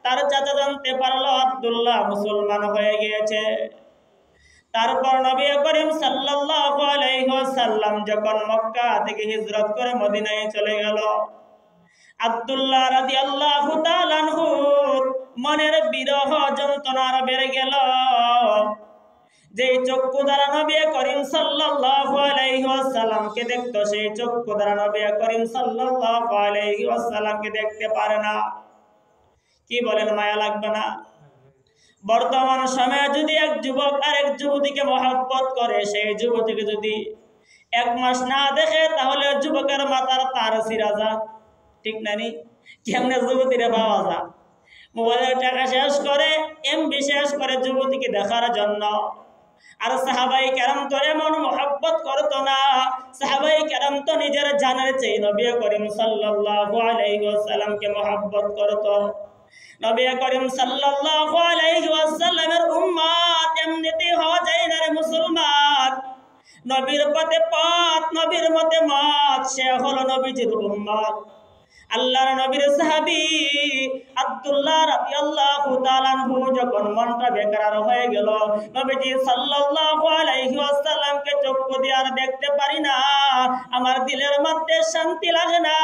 তার চাচা জানতে পারলো আব্দুল্লাহ মুসলমান হয়ে গিয়েছে। তারপর নবী করিম সাল্লাল্লাহু আলাইহি ওয়াসাল্লাম যখন মক্কা থেকে হিজরত করে মদিনায় চলে গেল, আব্দুল্লাহ রাদিয়াল্লাহু তাআলা আনহু মনের বিরহ যন্ত্রণা বেড়ে গেল। যে চক্ষু দ্বারা নবী করিম সাল্লাল্লাহু আলাইহি ওয়াসাল্লামকে দেখতো, সেই চক্ষু দ্বারা নবী করিম সাল্লাল্লাহু আলাইহি ওয়াসাল্লামকে দেখতে পারে না। কি বলেন, মায়া লাগবে না? বর্তমান সময়ে যদি এক যুবক আরেক যুবতীকে মহব্বত করে, সেই যুবতীকে যদি 1 মাস না দেখে, তাহলে যুবকের মাথার তার ছিঁড়া যা। ঠিক না নি? কেমনে যুবতীরে পাওয়া যা? মোবাইলের টাকা শেষ করে, এমবি শেষ করে যুবতীকে দেখার জন্য। আর সাহাবাই কেরাম তো এমন মহব্বত করতো না। সাহাবাই কেরাম তো নিজের জানের চেয়ে নবী করিম সাল্লাল্লাহু আলাইহি ওয়াসাল্লামকে মহব্বত করতো। নবী করিম সাল্লাল্লাহু আলাইহি ওয়াসাল্লামের উম্মত এমনিতেই হওয়া যায় না রে মুসলমান। নবীর পথে পথ, নবীর মতে মত, সে হলো নবীজির উম্মত। আল্লাহর নবীর সাহাবী আব্দুল্লাহ রাদিয়াল্লাহু তাআলা আনহু যখন মনটা বেকরার হয়ে গেল, নবীজি সাল্লাল্লাহু আলাইহি ওয়াসাল্লামকে চক্ষু দিয়ে আর দেখতে পারি না, আমার দিলের মধ্যে শান্তি লাগে না,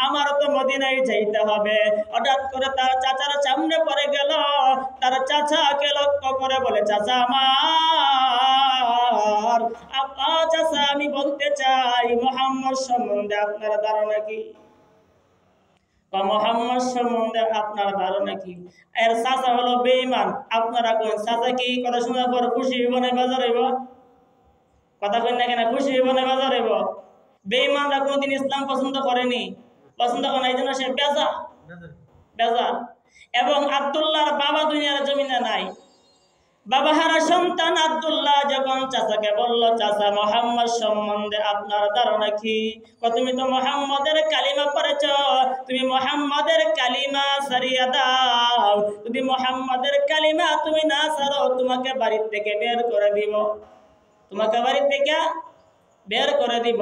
আমার তো মদিনায় যাইতে হবে। হঠাৎ করে তার চাচার সামনে পড়ে গেল। তার চাচাকে লক্ষ্য করে বলে, চাচা আমার, চাচা আমি বলতে চাই মুহাম্মদ সম্বন্ধে আপনার ধারণা কি? বা মুহাম্মদ সম্বন্ধে আপনার ধারণা কি? এর চাচা হলো বেঈমান। আপনারা কোন চাচা কি কথা শোনার পর খুশি হইব না বাজার হইব? কথা কই না কেন? খুশি হইব না বাজার হইব? বেঈমানরা কোনদিন ইসলাম পছন্দ করেনি, পছন্দ করে না, এই জন্য সে বেজার। এবং আব্দুল্লাহর বাবা দুনিয়ার জমিনে নাই। বাবাহারা সন্তান আব্দুল্লাহ যখন চাচাকে বলল, চাচা মুহাম্মদ সম্বন্ধে আপনার ধারণা কি? তুমি তো মুহাম্মদের কালিমা পড়েছ, তুমি মুহাম্মদের কালিমা সারিয়া দাও। যদি মুহাম্মদের কালিমা তুমি না ছাড়ো, তোমাকে বাড়ি থেকে বের করে দিব, তোমাকে বাড়ি থেকে বের করে দিব।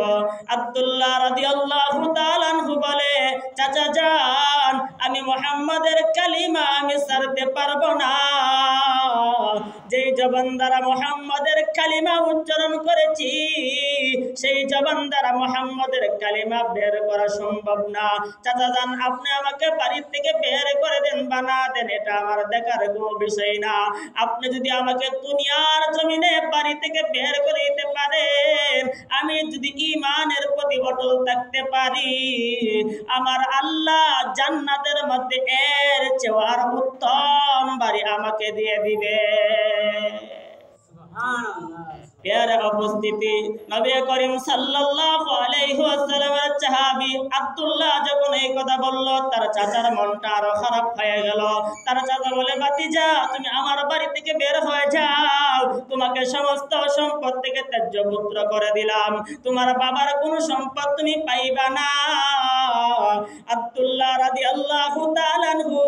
আব্দুল্লাহ রাদিয়াল্লাহু তাআলা আনহু বলে, চাচা যান, আমি মুহাম্মদের কালিমা আমি ছাড়তে পারবো না। যেই জবান দ্বারা মুহাম্মদের কালিমা উচ্চারণ করেছি, সেই জবান দ্বারা মুহাম্মদের কালিমা বের করা সম্ভব না। চাচা যান, আপনি আমাকে বাড়ি থেকে বের করে দেন বা না দেন, এটা আমার দেখার কোনো বিষয় না। আপনি যদি আমাকে দুনিয়ার জমিনে বাড়ি থেকে বের করে দিতে পারেন, আমি যদি ঈমানের প্রতি অটল থাকতে পারি, আমার আল্লাহ জান্নাতের মধ্যে এর চেয়ে আর উত্তম বাড়ি আমাকে দিয়ে দিবে। সুবহানাল্লাহ। প্যারা উপস্থিতি, নবী করিম সাল্লাল্লাহু আলাইহি ওয়াসাল্লামের সাহাবী আব্দুল্লাহ যখন এই কথা বলল, তার চাচার মনটা আরো খারাপ হয়ে গেল। তার চাচা বলে, ভাতিজা তুমি আমার বাড়ি থেকে বের হয়ে যাও, তোমাকে সমস্ত সম্পদ থেকে ত্যায্যপুত্র করে দিলাম, তোমার বাবার কোনো সম্পদ তুমি পাইবা না। আব্দুল্লাহ রাদিয়াল্লাহু তাআলা আনহু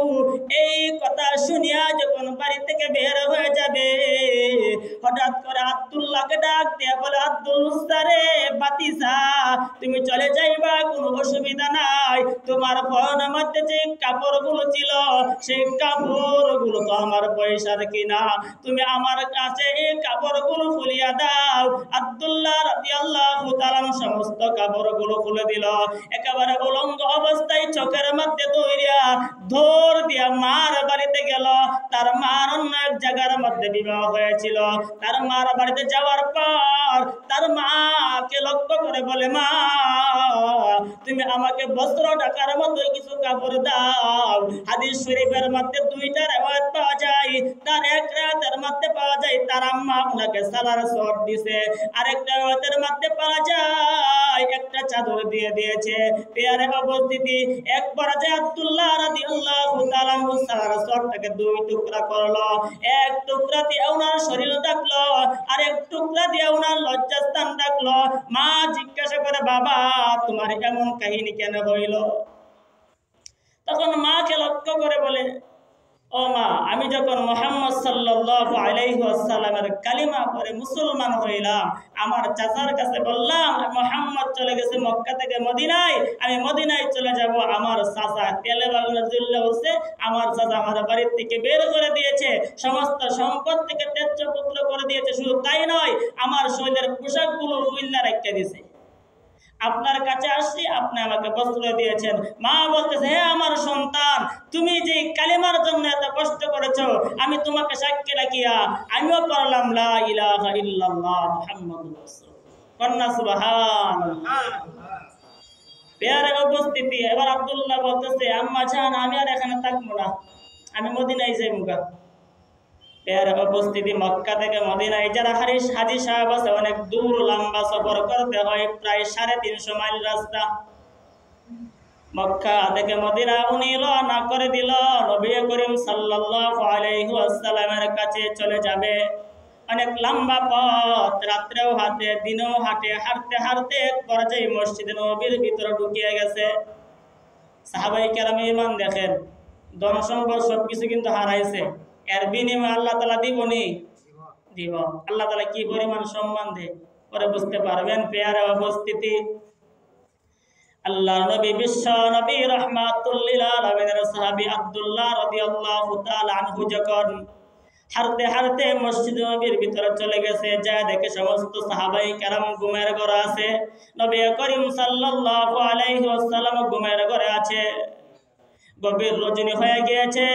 এই কথা শুনিয়া যখন বাড়ি থেকে বের হয়ে যাবে, হঠাৎ করে আব্দুল্লাহকে ডাক দিয়ে বলে, আব্দুল্লাহ রে ভাতিজা, তুমি চলে যাইবা, কোনো অসুবিধা নাই। তোমার পরনের মধ্যে যে কাপড়গুলো ছিল, সেই কাপড়গুলো তো আমার পয়সার কিনা, তুমি আমার কাছে এই কাপড়গুলো খুলিয়া দাও। আব্দুল্লাহ রাদিয়াল্লাহু তাআলা সমস্ত কাপড়গুলো খুলে দিল। একেবারে উলঙ্গ অবস্থায় চোখের মধ্যে দৌড়িয়া ধর দিয়া মার বাড়িতে গেল। তার মার অন্য এক জায়গার মধ্যে বিবাহ হয়েছিল। তার মার বাড়িতে যাওয়ার পর তার মাকে লক্ষ্য করে বলে, মা তুমি আমাকে বস্ত্র ঢাকার মতো কিছু কাপড় দাও। হাদিস শরীফের মধ্যে 2টা riwayat পাওয়া যায়। তার এক রাতের মধ্যে পাওয়া যায় তার আম্মা ওনাকে সালার শর্ট দিয়েছে, আরেকটা রাতের মধ্যে পাওয়া যায় একটা চাদর দিয়ে দিয়েছে। পেয়ারে উপস্থিতি, এক পর্যায়ে আব্দুল্লাহ রাদিয়াল্লাহু তাআলা সালার শর্টটাকে 2 টুকরা করলো। এক টুকরা দিয়ে ওনার শরীর ঢাকলো, আর এক টুকরা দিয়ে ওনার লজ্জাস্থান ঢাকলো। মা জিজ্ঞাসা করে, বাবা তোমার এমন কাহিনী কেন হইল? তখন মাকে লক্ষ্য করে বলে, ও মা, আমি যখন মুহাম্মদ সাল্লাল্লাহু আলাইহি ওয়াসাল্লামের কালিমা পড়ে মুসলমান হইলাম, আমার চাচার কাছে বললাম মুহাম্মদ চলে গেছে মক্কা থেকে মদিনায়, আমি মদিনায় চলে যাব। আমার চাচা তেলে বাগুনে জ্বললে বলছে, আমার চাচা আমার বাড়ির থেকে বের করে দিয়েছে, সমস্ত সম্পদ থেকে ত্যায্য পুত্র করে দিয়েছে। শুধু তাই নয়, আমার শরীরের পোশাকগুলো খুইল্লা রেখে দিয়েছে। আপনার কাছে আসছি, আপনি আমাকে বস্ত্র দিয়েছেন। মা বলতেছে, হে আমার সন্তান, তুমি যে কালিমার জন্য এত কষ্ট করেছো, আমি তোমাকে সাক্ষী রাখিয়া আমিও পড়লাম লা ইলাহা ইল্লাল্লাহ মুহাম্মাদুর রাসূল। কন্যা সুবহানাল্লাহ। পেয়ারে উপস্থিতি। এবার আব্দুল্লাহ বলতেছে, আম্মা জান, আমি আর এখানে থাকবো না, আমি মদিনায় যাই মুগা। পেয়ারে উপস্থিতি। মক্কা থেকে মদিনায় যারা হাজি সাহেব আছে, অনেক দূর লম্বা সফর করতে হয়, প্রায় 350 মাইল রাস্তা। মক্কা থেকে মদিনা উনি রওনা করে দিল। নবী করিম সাল্লাল্লাহু আলাইহি ওয়াসাল্লামের কাছে চলে যাবে। অনেক লম্বা পথ, রাত্রেও হাঁটে, দিনেও হাঁটে, হাঁটতে হাঁটতে এক পর্যায়ে মসজিদে নববীর ভিতরে ঢুকিয়ে গেছে। সাহাবায়ে কেরাম ইমান দেখেন, ধন সম্পদ সবকিছু কিন্তু হারাইছে, এর বিনিময়ে আল্লাহ তাআলা দিবনি, দিব। আল্লাহ তাআলা কি পরিমাণ সম্মান দেয় পরে বুঝতে পারবেন। পেয়ারে উপস্থিতি, আল্লাহর নবী বিশ্ব নবী রাহমাতুল লিল আলামিনের সাহাবী আব্দুল্লাহ রাদিয়াল্লাহু তাআলা আনহু যখন হাঁটতে হাঁটতে মসজিদ নবীর ভিতরে চলে গেছে, যা দেখে সমস্ত সাহাবায়ে কেরাম ঘুমের ঘরে আছে। নবী করিম সাল্লাল্লাহু আলাইহি ওয়াসাল্লাম ঘুমের ঘরে আছে। গভীর রজনী হয়ে গিয়েছে,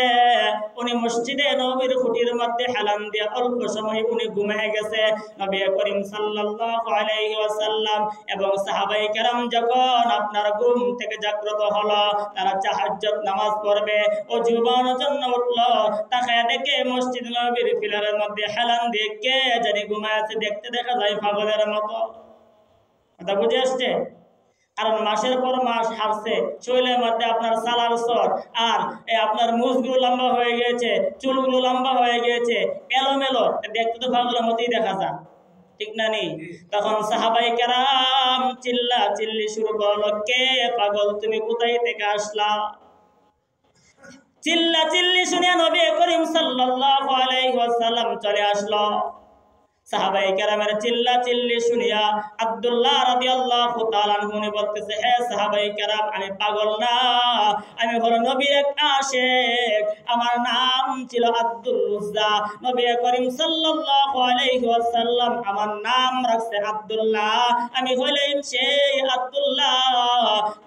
উনি মসজিদে নবীর খুঁটির মধ্যে হেলান দিয়ে অল্প সময় উনি ঘুমিয়ে গেছে। নবী করিম সাল্লাল্লাহু আলাইহি ওয়াসাল্লাম এবং সাহাবায়ে কেরাম যখন আপনার ঘুম থেকে জাগ্রত হলো, তারা তাহাজ্জুদ নামাজ পড়বে, ওযু বানানোর জন্য উঠলো, তাকায় দেখে মসজিদ নবীর পিলারের মধ্যে হেলান দিয়ে কে জানি ঘুমায় আছে। দেখতে দেখা যায় পাগলের মতো। কথা বুঝে আসছে? কারণ মাসের পর মাস হারছে, শরীরের মধ্যে আপনার সালার সর, আর আপনার মুখগুলো লম্বা হয়ে গিয়েছে, চুলগুলো লম্বা হয়ে গিয়েছে, এলোমেলো, দেখতে তো পাগলের মতোই দেখা যায়, ঠিক না নি? তখন সাহাবায়ে কেরাম চিল্লা চিল্লি শুরু করলো, কে পাগল, তুমি কোথায় থেকে আসলা? চিল্লা চিল্লি শুনে নবী করিম সাল্লাল্লাহু আলাইহি ওয়াসাল্লাম চলে আসলো। সাহাবায়ে কেরামের চিল্লা চিল্লি শুনিয়া আব্দুল্লাহ রাদিয়াল্লাহু তাআলা আনহু বলতেছে, হে সাহাবায়ে কেরাম, আমি পাগল না, আমি হলো নবীর এক আশিক, আমার নাম ছিল আব্দুল উজ্জা। নবী করিম সাল্লাল্লাহু আলাইহি ওয়াসাল্লাম আমার নাম রাখছে আব্দুল্লাহ, আমি হইলাম সেই আব্দুল্লাহ।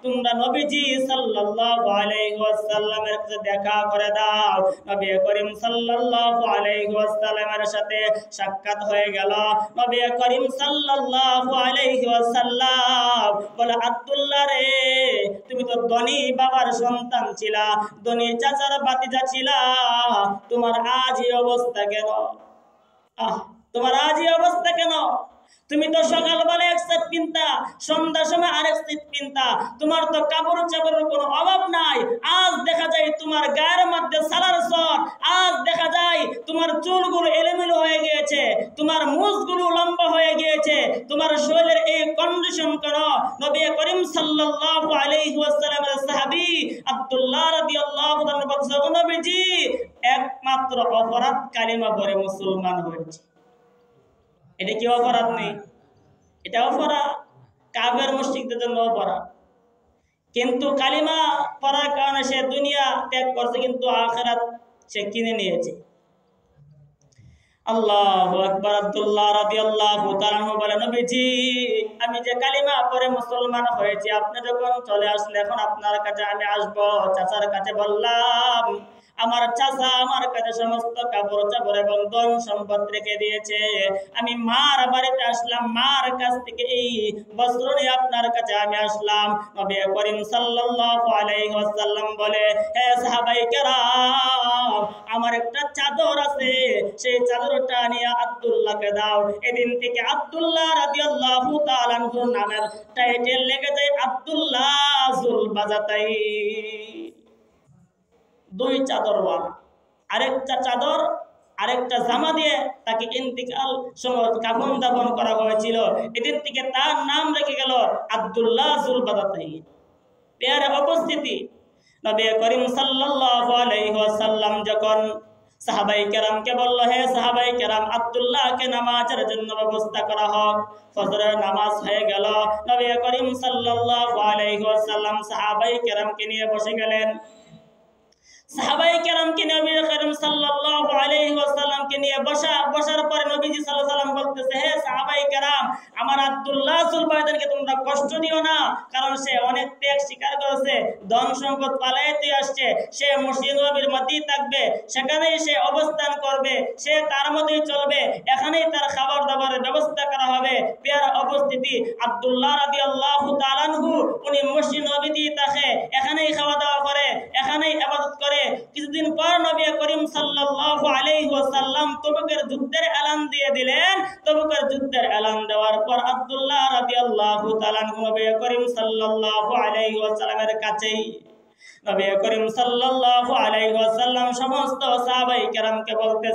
তোমরা নবীজি সাল্লাল্লাহু আলাইহি ওয়াসাল্লামের সাথে দেখা করে দাও। নবী করিম সাল্লাল্লাহু আলাইহি ওয়াসাল্লামের সাথে সাক্ষাৎ হয়ে গেল। নবী করিম সাল্লাল্লাহু আলাইহি ওয়াসাল্লাম বলে, আব্দুল্লাহ রে, তুমি তো ধনী বাবার সন্তান ছিলা, ধনী চাচার ভাতিজা ছিলা, তোমার আজ এই অবস্থা কেন? তোমার আজ এই অবস্থা কেন? তুমি তো সকালবেলা এক সেট পিনতা, সন্ধ্যার সময় আরেক সেট পিনতা, তোমার তো কাপড় চাপড়ের কোনো অভাব নাই। আজ দেখা যায় তোমার গায়ের মধ্যে সালার সর, আজ দেখা যায় তোমার চুলগুলো এলোমেলো হয়ে গিয়েছে, তোমার মুখগুলো লম্বা হয়ে গিয়েছে, তোমার শরীরের এই কন্ডিশন কেন? নবী করিম সাল্লাল্লাহু আলাইহি ওয়াসাল্লামের সাহাবী আব্দুল্লাহ রাদিয়াল্লাহু তাআলা বলছেন, নবীজি, একমাত্র অপরাধ কালিমা পড়ে মুসলমান হয়েছে। এটা কি অপরাধ নেই? এটা অপরাধ, কাফের মুশরিকদের জন্য অপরাধ। কিন্তু কালিমা পড়ার কারণে সে দুনিয়া ত্যাগ করছে, কিন্তু আখিরাত সে কিনে নিয়েছে। আল্লাহু আকবার। আব্দুল্লাহ রাদিয়াল্লাহু তাআলা বলেন, নবীজি, আমি যে কালিমা পড়ে মুসলমান হয়েছি, আপনি যখন চলে আসলে, এখন আপনার কাছে আমি আসবো। চাচার কাছে বললাম, আমার চাচা আমার কাছে সমস্ত কাপড় চাপড় এবং ধন সম্পদ রেখে দিয়েছে। আমি মার বাড়িতে আসলাম, মার কাছ থেকে এই বস্ত্র নিয়ে আপনার কাছে আমি আসলাম। নবী করিম সাল্লাল্লাহু আলাইহি ওয়াসাল্লাম বলে, হে সাহাবায়ে কেরাম, আমার একটা চাদর আছে, সেই চাদরটা নিয়ে আব্দুল্লাহকে দাও। এদিন থেকে আব্দুল্লাহ রাদিয়াল্লাহু তাআলা আনহুর নামের টাইটেল লেগে যায় আব্দুল্লাহ যুল বাজাতাইন। দুই চাদরওয়ালা, আরেকটা চাদর আরেকটা জামা দিয়ে তাকে ইন্তিকাল সময় কাফন দাফন করা হয়েছিল। এদিন থেকে তার নাম রেখে গেল আব্দুল্লাহ যুল বাজাতাইন। পেয়ারে উপস্থিতি, নবী করিম সাল্লাল্লাহু আলাইহি ওয়াসাল্লাম যখন সাহাবায়ে কেরামকে বলল, হে সাহাবায়ে কেরাম, আব্দুল্লাহকে নামাজের জন্য ব্যবস্থা করা হোক। ফজরের নামাজ হয়ে গেল। নবী করিম সাল্লাল্লাহু আলাইহি ওয়াসাল্লাম সাহাবায়ে কেরামকে নিয়ে বসে গেলেন। সাহাবায়ে সাল্লাল্লাহু আলাইহি ওয়াসাল্লামকে নিয়ে বসার পরে নবীজি সাল্লাল্লাহু আলাইহি ওয়াসাল্লাম বলতেছে, হে সাহাবায়ে কেরাম, আমার আব্দুল্লাহ যুলবাইদানকে তোমরা কষ্ট দিও না, কারণ সে অনেক ত্যাগ স্বীকার করেছে, ধন সম্পদ পালাইতে আসছে, সে মসজিদ নববীর মধ্যেই থাকবে, সেখানেই সে অবস্থান করবে, সে তার মতোই চলবে, এখানেই তার খাবার দাবারের ব্যবস্থা করা হবে। পেয়ারা উপস্থিতি, আব্দুল্লাহ রাদিয়াল্লাহু তাআলা আনহু উনি মসজিদ নববীতেই থাকে, এখানেই খাওয়া দাওয়া করে, এখানেই ইবাদত করে। কিছুদিন পর নবী করিম সাল্লাল্লাহু আলাইহি ওয়াসাল্লাম তবুকের যুদ্ধের এলান দিয়ে দিলেন। তবুকের যুদ্ধের এলান দেওয়ার পর আব্দুল্লাহ রাদিয়াল্লাহু তাআলা আনহু নবী করিম সাল্লাল্লাহু আলাইহি ওয়াসাল্লামের কাছেই নবী করিম সাল্লাল্লাহু আলাইহি ওয়াসাল্লাম সমস্ত সাহাবায়ে কেরামকে বলতে